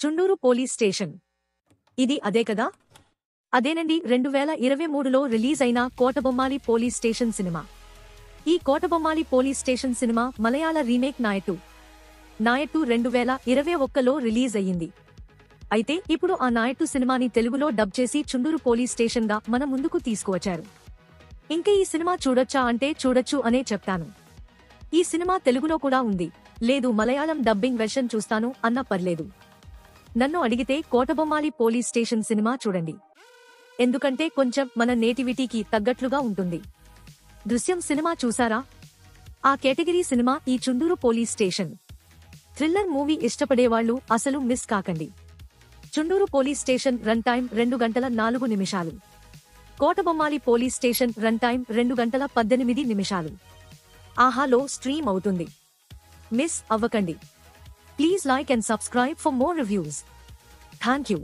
Chunduru police station. ఇది అదే కదా? అదేనండి, 2023లో రిలీజ్ అయిన కోటబొమ్మాలి పోలీస్ స్టేషన్ సినిమా. ఈ కోటబొమ్మాలి పోలీస్ స్టేషన్ సినిమా మలయాళ రీమేక్ నాయటు 2021లో రిలీజ్ అయ్యింది. అయితే ఇప్పుడు ఆ నాయటు సినిమాని తెలుగులో డబ్ చేసి చుండూరు పోలీస్ స్టేషన్ గా మన ముందుకు తీసుకువచ్చారు. ఇంక ఈ సినిమా చూడొచ్చా అంటే చూడొచ్చు అనే చెప్తాను. ఈ సినిమా తెలుగులో కూడా ఉంది. లేదు మలయాళం డబ్బింగ్ వెర్షన్ చూస్తాను అన్నా పర్లేదు. నన్ను అడిగితే కోటబొమ్మాలి పోలీస్ స్టేషన్ సినిమా చూడండి. ఎందుకంటే కొంచెం మన నేటివిటీకి తగ్గట్లుగా ఉంటుంది. దృశ్యం సినిమా చూసారా? ఆ కేటగిరీ సినిమా ఈ Chunduru police station. Thriller movie ఇష్టపడేవాళ్లు అసలు మిస్ కాకండి. Chunduru police station run time 2 గంటల 4 నిమిషాలు. Kotabommali police station run time 2 గంటల 18 నిమిషాలు. ఆహాలో స్ట్రీమ్ అవుతుంది. మిస్ అవ్వకండి. Please like and subscribe for more reviews. Thank you.